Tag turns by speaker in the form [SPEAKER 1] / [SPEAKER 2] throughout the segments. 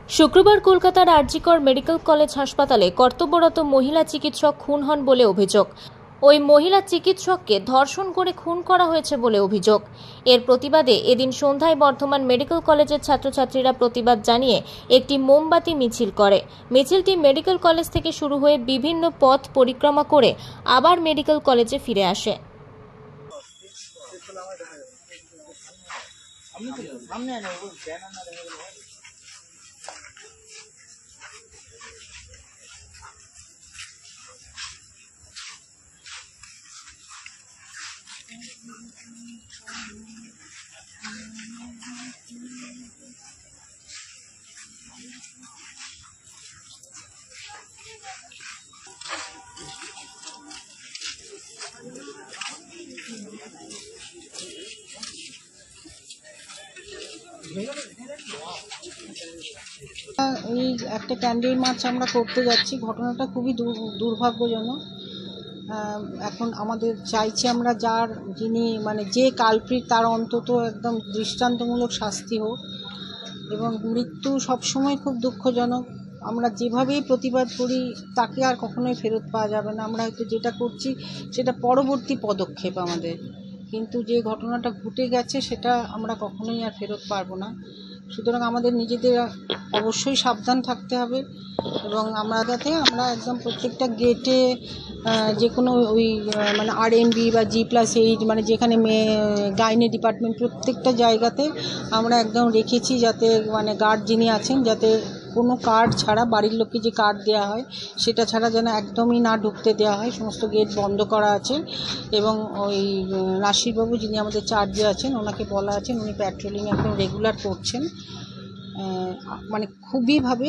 [SPEAKER 1] শুক্রবার কলকাতার RG Kar medical college হাসপাতালে কর্তব্যরত মহিলা চিকিৎসক খুন হন বলে অভিযোগ। ওই মহিলা চিকিৎসককে ধর্ষণ করে খুন করা হয়েছে বলে অভিযোগ। এর প্রতিবাদে এদিন সন্ধ্যায় বর্ধমান মেডিকেল কলেজের ছাত্রছাত্রীরা প্রতিবাদ জানিয়ে একটি মোমবাতি মিছিল করে। মিছিলটি মেডিকেল কলেজ থেকে শুরু হয়ে বিভিন্ন পথ পরিক্রমা করে আবার মেডিকেল কলেজে ফিরে আসে।
[SPEAKER 2] এই একটা ক্যান্ডেল মার্চ আমরা করতে যাচ্ছি। ঘটনাটা খুবই দুর্ভাগ্যজনক। এখন আমাদের চাইছি আমরা যিনি যে কালপ্রিট তার অন্তত একদম দৃষ্টান্তমূলক শাস্তি হোক, এবং মৃত্যু সবসময় খুব দুঃখজনক। আমরা যেভাবেই প্রতিবাদ করি তাকে আর কখনোই ফেরত পাওয়া যাবে না। আমরা হয়তো যেটা করছি সেটা পরবর্তী পদক্ষেপ আমাদের, কিন্তু যে ঘটনাটা ঘটে গেছে সেটা আমরা কখনোই আর ফেরত পারবো না। সুতরাং আমাদের নিজেদের অবশ্যই সাবধান থাকতে হবে, এবং আমরা একদম প্রত্যেকটা গেটে যে কোনো ওই RMB বা G+8 যেখানে গাইনি ডিপার্টমেন্ট প্রত্যেকটা জায়গাতে আমরা একদম রেখেছি, যাতে গার্ড যিনি আছেন যাতে কোনো কার্ড ছাড়া, বাড়ির লোককে যে কার্ড দেওয়া হয় সেটা ছাড়া যেন একদমই না ঢুকতে দেওয়া হয়। সমস্ত গেট বন্ধ করা আছে, এবং ওই নাসিরবাবু যিনি আমাদের চার্জে আছেন ওনাকে বলা আছেন, উনি প্যাট্রোলিং একদম রেগুলার করছেন। খুবইভাবে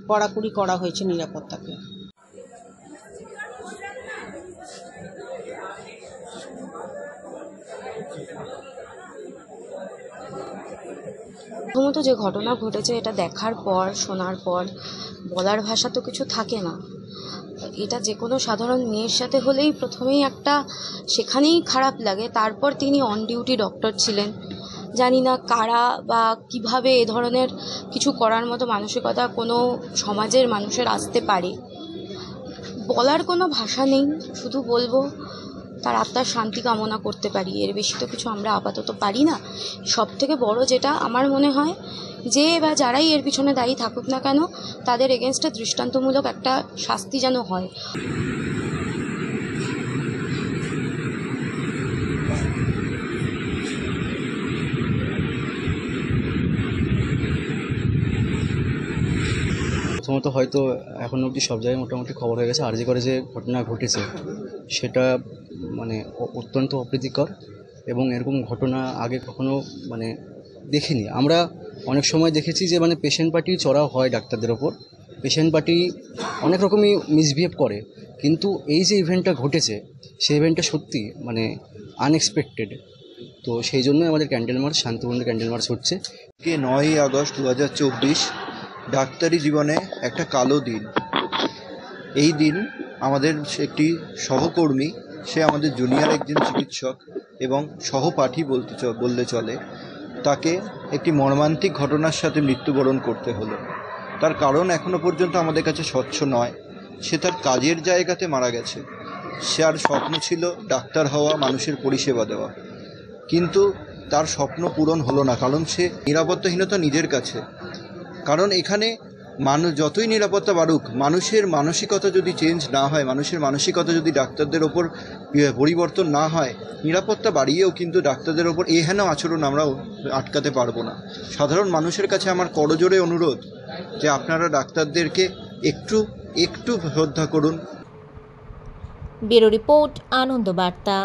[SPEAKER 2] কড়াকড়ি করা হয়েছে নিরাপত্তাকে।
[SPEAKER 3] প্রথমত যে ঘটনা ঘটেছে এটা দেখার পর, শোনার পর বলার ভাষা তো কিছু থাকে না। এটা যে কোনো সাধারণ মেয়ের সাথে হলেই প্রথমেই সেখানেই খারাপ লাগে। তারপর তিনি অন ডিউটি ডক্টর ছিলেন। জানি না কারা বা কিভাবে এ ধরনের কিছু করার মতো মানসিকতা কোনো সমাজের মানুষের আসতে পারে, বলার কোনো ভাষা নেই। শুধু বলবো তার আত্মার শান্তি কামনা করতে পারি, এর বেশি তো কিছু আমরা আপাতত পারি না। সব থেকে বড় যেটা আমার মনে হয়, যে বা যারাই এর পিছনে দায়ী থাকুক না কেন, তাদের এগেনস্টে দৃষ্টান্তমূলক একটা শাস্তি যেন হয়।
[SPEAKER 4] প্রথমত হয়তো এখন অবধি সব জায়গায় মোটামুটি খবর হয়ে গেছে। আরজি করে যে ঘটনা ঘটেছে সেটা অত্যন্ত অপ্রীতিকর, এবং এরকম ঘটনা আগে কখনো দেখিনি। আমরা অনেক সময় দেখেছি যে পেশেন্ট পার্টি চড়াও হয় ডাক্তারদের ওপর, পেশেন্ট পার্টি অনেক রকমই মিসবিহেভ করে, কিন্তু এই যে ইভেন্টটা ঘটেছে সেই ইভেন্টটা সত্যি আনএক্সপেক্টেড। তো সেই জন্যই আমাদের ক্যান্ডেল মার্চ, শান্তিপূর্ণ ক্যান্ডেল মার্চ হচ্ছে।
[SPEAKER 5] 9ই আগস্ট 2024 ডাক্তারি জীবনে একটা কালো দিন। এই দিন আমাদের একটি সহকর্মী, সে আমাদের জুনিয়র একজন চিকিৎসক এবং সহপাঠী বললে চলে, তাকে একটি মর্মান্তিক ঘটনার সাথে মৃত্যুবরণ করতে হলো। তার কারণ এখনো পর্যন্ত আমাদের কাছে স্বচ্ছ নয়। সে তার কাজের জায়গাতে মারা গেছে। সে আর স্বপ্ন ছিল ডাক্তার হওয়া, মানুষের পরিষেবা দেওয়া, কিন্তু তার স্বপ্ন পূরণ হলো না, কারণ সে নিরাপত্তাহীনতা নিজের কাছে। কারণ এখানে মানুষ যতই নিরাপত্তা বাড়ুক, মানুষের মানসিকতা যদি চেঞ্জ না হয়, মানুষের মানসিকতা যদি ডাক্তারদের ওপর পরিবর্তন না হয়, নিরাপত্তা বাড়িয়েও কিন্তু ডাক্তারদের ওপর এহেন আচরণ আমরা আটকাতে পারবো না। সাধারণ মানুষের কাছে আমার করজোড়ে অনুরোধ যে আপনারা ডাক্তারদেরকে একটু শ্রদ্ধা করুন।
[SPEAKER 1] ব্যুরো রিপোর্ট, আনন্দ বার্তা।